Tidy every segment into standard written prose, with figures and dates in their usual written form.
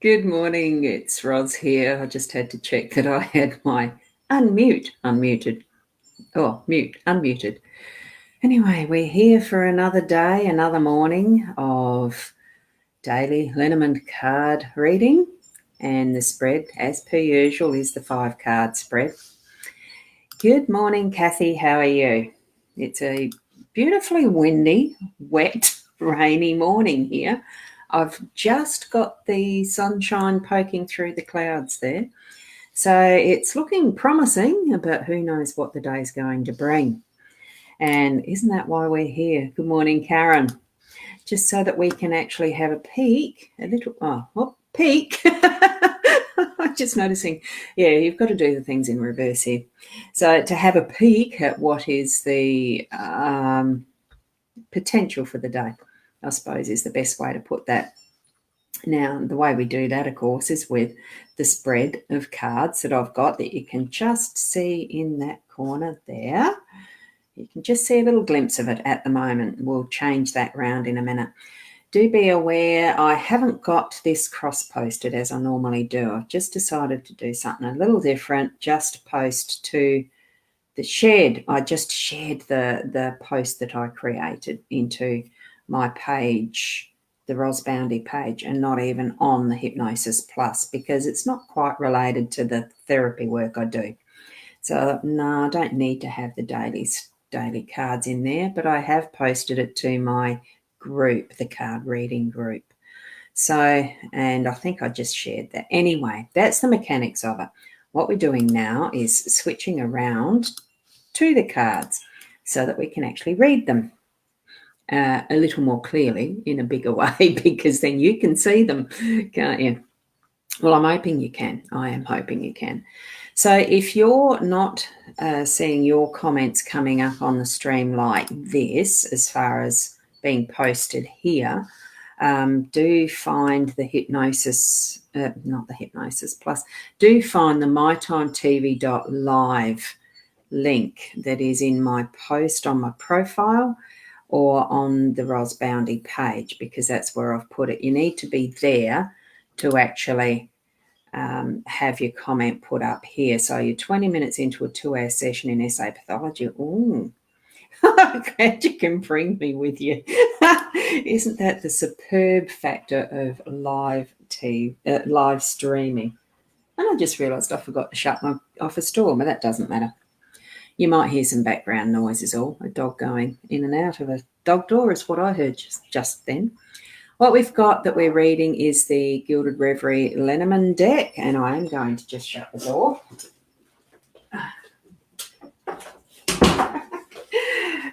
Good morning, it's Roz here. I just had to check that I had my unmuted. Anyway, we're here for another day, another morning of daily Lenormand card reading. And the spread, as per usual, is the 5-card spread. Good morning, Kathy. How are you? It's a beautifully windy, wet, rainy morning here. I've just got the sunshine poking through the clouds there. So it's looking promising, but who knows what the day's going to bring. And isn't that why we're here? Good morning, Karen. Just so that we can actually have a peek, peek. I'm just noticing, you've got to do the things in reverse here. So to have a peek at what is the potential for the day, I suppose, is the best way to put that. Now, the way we do that, of course, is with the spread of cards that I've got that you can just see in that corner there. You can just see a little glimpse of it at the moment. We'll change that round in a minute. Do be aware I haven't got this cross-posted as I normally do. I've just decided to do something a little different, just post to the shared. I just shared the post that I created into my page, the Ros Boundy page, and not even on the Hypnosis Plus, because it's not quite related to the therapy work I do. So no, I don't need to have the daily cards in there, but I have posted it to my group, the card reading group. So, and I think I just shared that. Anyway, that's the mechanics of it. What we're doing now is switching around to the cards so that we can actually read them a little more clearly in a bigger way, because then you can see them, can't you? Well, I'm hoping you can. I am hoping you can. So if you're not seeing your comments coming up on the stream like this, as far as being posted here, do find the Hypnosis, not the Hypnosis Plus, do find the mytimetv.live link that is in my post on my profile or on the Ros Boundy page, because that's where I've put it. You need to be there to actually have your comment put up here. So you're 20 minutes into a 2-hour session in SA Pathology. Ooh, I'm glad you can bring me with you. Isn't that the superb factor of live streaming? And I just realised I forgot to shut my office door, but that doesn't matter. You might hear some background noise is all. A dog going in and out of a dog door is what I heard just then. What we've got that we're reading is the Gilded Reverie Lenormand deck, and I am going to just shut the door.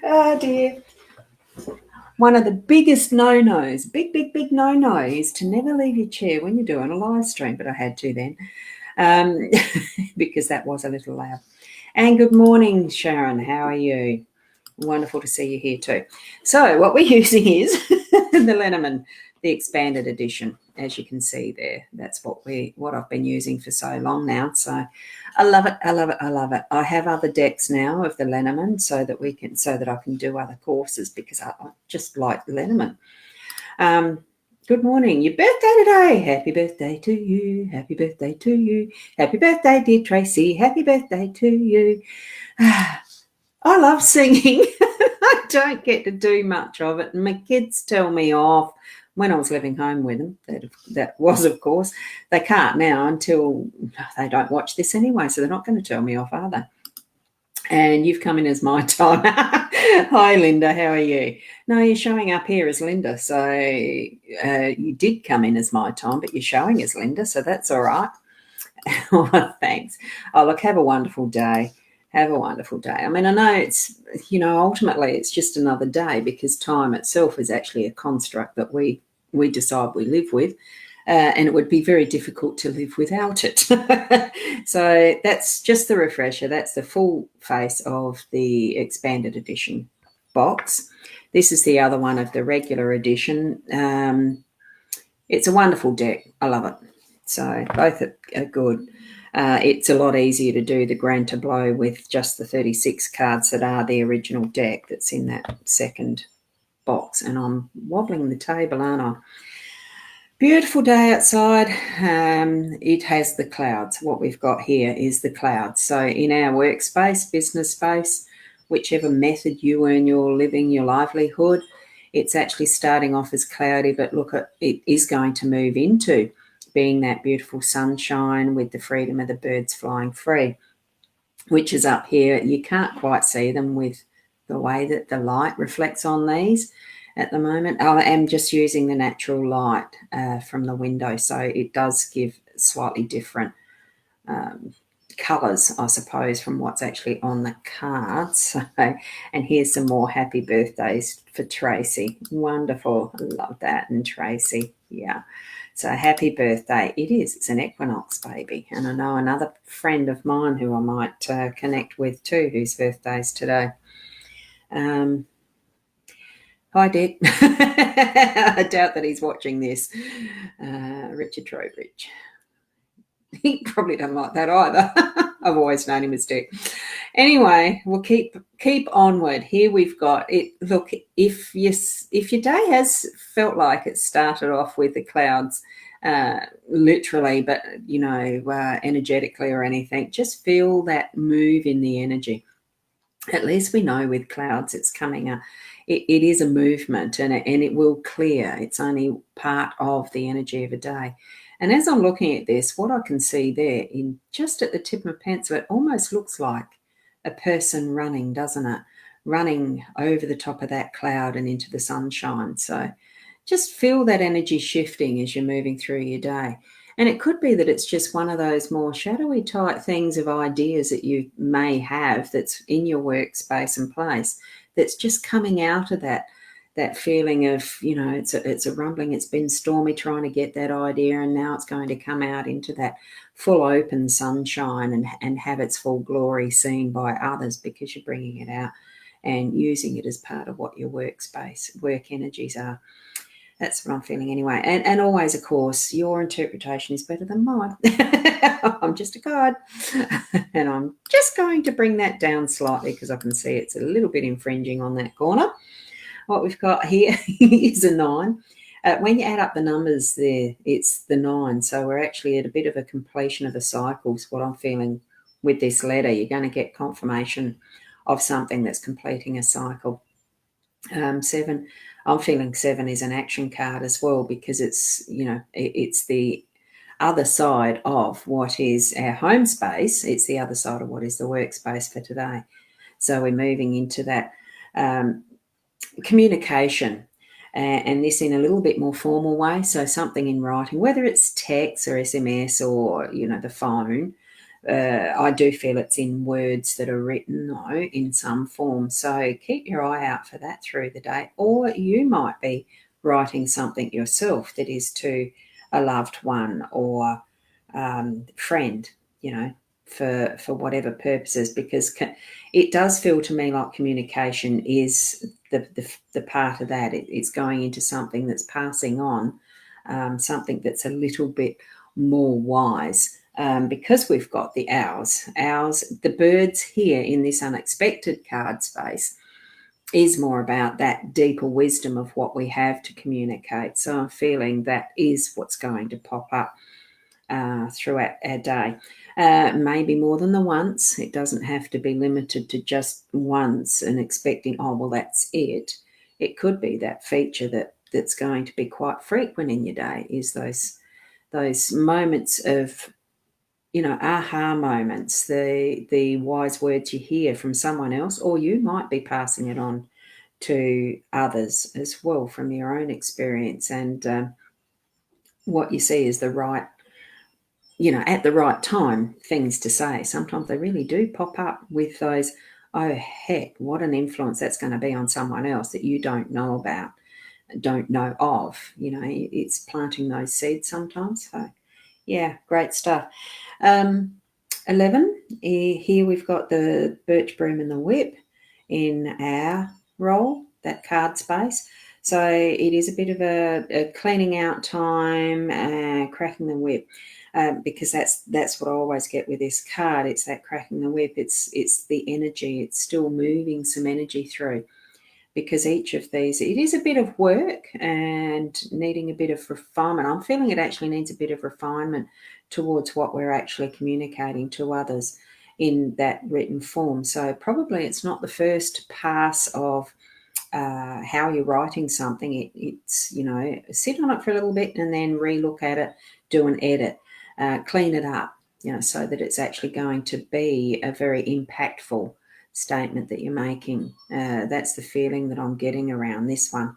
Oh dear. One of the biggest no-nos, big no-no, is to never leave your chair when you're doing a live stream, but I had to then, because that was a little loud. And good morning, Sharon. How are you? Wonderful to see you here too. So what we're using is the Lenormand, the expanded edition, as you can see there. That's what I've been using for so long now. So I love it. I have other decks now of the Lenormand so that I can do other courses, because I just like the Lenormand. Good morning. Your birthday today. Happy birthday to you. Happy birthday to you. Happy birthday, dear Tracy. Happy birthday to you. I love singing. I don't get to do much of it. My kids tell me off when I was living home with them. That was, of course. They can't now until they don't watch this anyway, so they're not going to tell me off, are they? And you've come in as my time. Hi, Linda. How are you? No, you're showing up here as Linda. So you did come in as my time, but you're showing as Linda, so that's all right. Oh, thanks. Oh, look, have a wonderful day. Have a wonderful day. I mean, I know it's, ultimately it's just another day, because time itself is actually a construct that we decide we live with, and it would be very difficult to live without it. So that's just the refresher. That's the full face of the expanded edition box. This is the other one of the regular edition. It's a wonderful deck. I love it. So both are good. It's a lot easier to do the grand tableau with just the 36 cards that are the original deck that's in that second box. And I'm wobbling the table, aren't I? Beautiful day outside. It has the clouds. What we've got here is the clouds. So in our workspace, business space, whichever method you earn your living, your livelihood, it's actually starting off as cloudy, but look, it is going to move into being that beautiful sunshine with the freedom of the birds flying free, which is up here. You can't quite see them with the way that the light reflects on these at the moment. I am just using the natural light from the window, so it does give slightly different colours, I suppose, from what's actually on the cards. So, and here's some more happy birthdays for Tracy. Wonderful. I love that. And Tracy, yeah. So happy birthday. It is. It's an equinox, baby. And I know another friend of mine who I might connect with too, whose birthday's today. Hi, Dick. I doubt that he's watching this. Richard Trowbridge. He probably doesn't like that either. I've always known him as Dick. Anyway, we'll keep onward. Here we've got it. Look, if your day has felt like it started off with the clouds, literally, but energetically or anything, just feel that move in the energy. At least we know with clouds it's coming up. It is a movement, and it will clear. It's only part of the energy of a day. And as I'm looking at this, what I can see there, in just at the tip of my pencil, it almost looks like a person running, doesn't it? Running over the top of that cloud and into the sunshine. So just feel that energy shifting as you're moving through your day. And it could be that it's just one of those more shadowy type things of ideas that you may have that's in your workspace and place that's just coming out of that feeling of, it's a rumbling, it's been stormy trying to get that idea, and now it's going to come out into that full open sunshine and have its full glory seen by others because you're bringing it out and using it as part of what your work energies are. That's what I'm feeling anyway. And always, of course, your interpretation is better than mine. I'm just a guide. And I'm just going to bring that down slightly because I can see it's a little bit infringing on that corner. What we've got here is a 9. When you add up the numbers there, it's the 9. So we're actually at a bit of a completion of a cycle. So what I'm feeling with this letter, you're going to get confirmation of something that's completing a cycle. 7, I'm feeling 7 is an action card as well because it's the other side of what is our home space. It's the other side of what is the workspace for today. So we're moving into that communication, and this in a little bit more formal way. So something in writing, whether it's text or SMS or the phone. I do feel it's in words that are written, though, in some form. So keep your eye out for that through the day. Or you might be writing something yourself that is to a loved one or friend, for whatever purposes, because it does feel to me like communication is the part of that. It's going into something that's passing on, something that's a little bit more wise. Because we've got the owls, the birds here in this unexpected card space is more about that deeper wisdom of what we have to communicate. So I'm feeling that is what's going to pop up throughout our day. Maybe more than the once. It doesn't have to be limited to just once and expecting, oh, well, that's it. It could be that feature that's going to be quite frequent in your day is those moments of aha moments, the wise words you hear from someone else, or you might be passing it on to others as well from your own experience. And what you see is the right, at the right time, things to say. Sometimes they really do pop up with those, oh, heck, what an influence that's going to be on someone else that you don't know about, don't know of. It's planting those seeds sometimes. So, yeah, great stuff. 11, here we've got the birch broom and the whip in our role, that card space. So it is a bit of a cleaning out time, cracking the whip, because that's what I always get with this card. It's that cracking the whip. It's the energy. It's still moving some energy through. because each of these, it is a bit of work and needing a bit of refinement. I'm feeling it actually needs a bit of refinement towards what we're actually communicating to others in that written form. So probably it's not the first pass of how you're writing something. It's, sit on it for a little bit and then re-look at it, do an edit, clean it up, so that it's actually going to be a very impactful statement that you're making. That's the feeling that I'm getting around this one.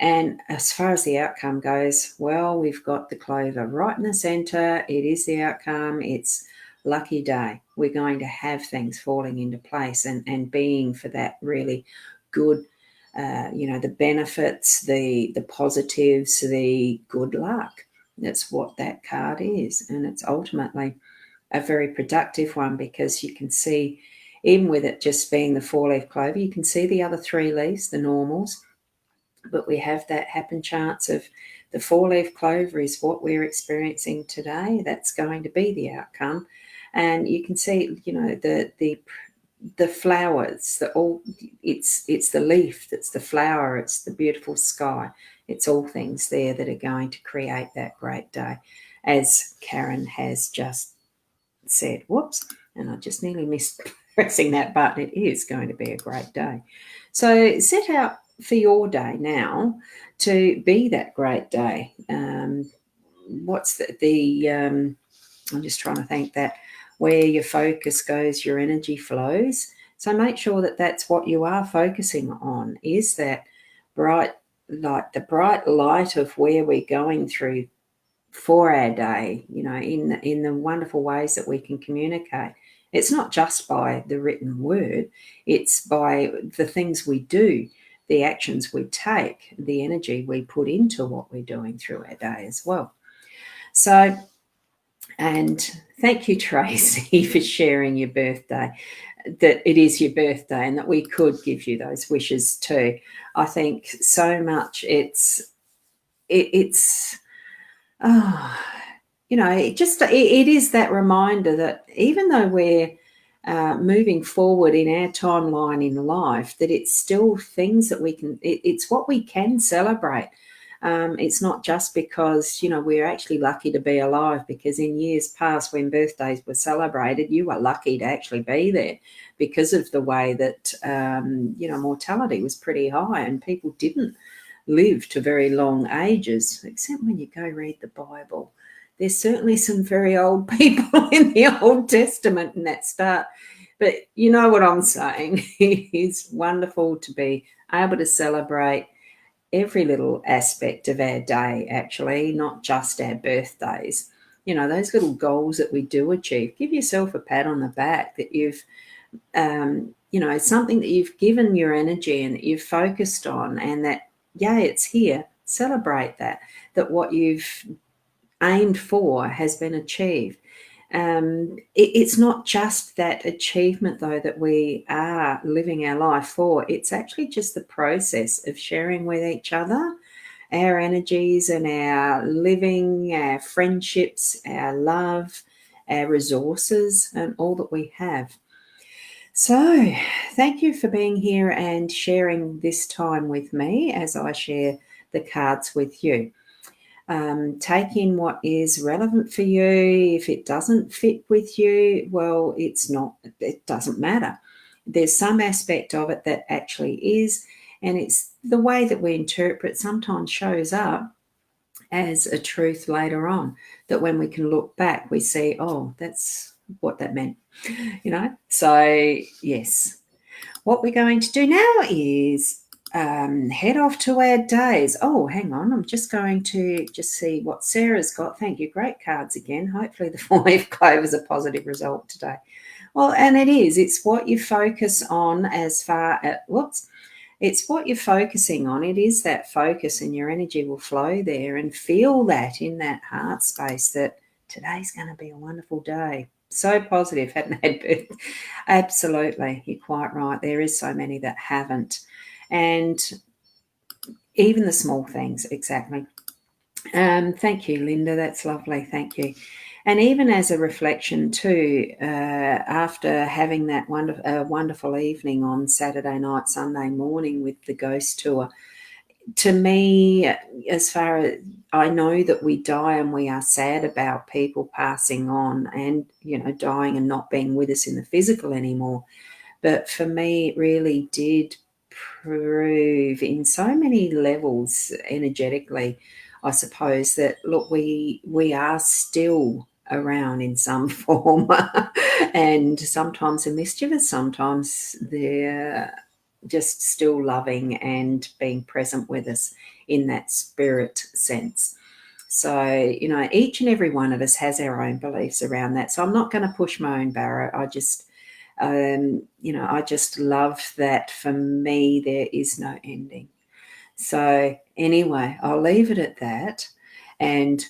And as far as the outcome goes, well, we've got the clover right in the center. It is the outcome. It's lucky day. We're going to have things falling into place and being for that really good, the benefits, the positives, the good luck. That's what that card is. And it's ultimately a very productive one, because you can see, even with it just being the 4-leaf clover, you can see the other 3 leaves, the normals, but we have that happen chance of the 4-leaf clover is what we're experiencing today. That's going to be the outcome. And you can see, the flowers, it's the leaf, it's the flower, it's the beautiful sky. It's all things there that are going to create that great day, as Karen has just said. Whoops, and I just nearly missed pressing that button. It is going to be a great day. So set out for your day now to be that great day. What's I'm just trying to think that where your focus goes, your energy flows. So make sure that that's what you are focusing on, is that bright light, the bright light of where we're going through for our day, in the wonderful ways that we can communicate. It's not just by the written word, it's by the things we do, the actions we take, the energy we put into what we're doing through our day as well. So, and thank you, Tracy, for sharing your birthday, that it is your birthday and that we could give you those wishes too. I think so much it is that reminder that even though we're moving forward in our timeline in life, that it's still things that it's what we can celebrate. It's not just because, we're actually lucky to be alive, because in years past when birthdays were celebrated, you were lucky to actually be there because of the way that, mortality was pretty high and people didn't live to very long ages, except when you go read the Bible. There's certainly some very old people in the Old Testament in that start. But you know what I'm saying. It's wonderful to be able to celebrate every little aspect of our day, actually, not just our birthdays. Those little goals that we do achieve. Give yourself a pat on the back that you've, something that you've given your energy and that you've focused on, and that, it's here. Celebrate that what you've aimed for has been achieved. It's not just that achievement, though, that we are living our life for. It's actually just the process of sharing with each other our energies and our living, our friendships, our love, our resources, and all that we have. So thank you for being here and sharing this time with me as I share the cards with you. Take in what is relevant for you. If it doesn't fit with you, well, it doesn't matter. There's some aspect of it that actually is, and it's the way that we interpret sometimes shows up as a truth later on, that when we can look back, we see, oh, that's what that meant, So, yes. What we're going to do now is head off to our days. Oh, hang on. I'm just going to see what Sarah's got. Thank you. Great cards again. Hopefully the 4-leaf clover is a positive result today. Well, and it is. It's what you focus on it's what you're focusing on. It is that focus, and your energy will flow there, and feel that in that heart space that today's going to be a wonderful day. So positive. Hadn't had birth. Absolutely. You're quite right. There is so many that haven't. And even the small things, exactly. Thank you, Linda. That's lovely. Thank you. And even as a reflection too, after having that wonderful evening on Saturday night, Sunday morning with the ghost tour, to me, as far as I know that we die and we are sad about people passing on and, dying and not being with us in the physical anymore. But for me, it really did prove in so many levels energetically, I suppose, that look, we are still around in some form, and sometimes they're mischievous, sometimes they're just still loving and being present with us in that spirit sense. So, each and every one of us has our own beliefs around that. So I'm not going to push my own barrow. I just love that for me there is no ending. So anyway, I'll leave it at that and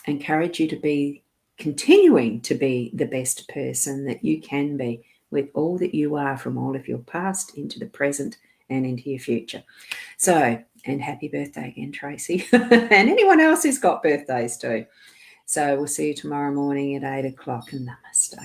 encourage you to be continuing to be the best person that you can be with all that you are, from all of your past into the present and into your future. So, and happy birthday again, Tracy, and anyone else who's got birthdays too. So we'll see you tomorrow morning at 8 o'clock, and namaste.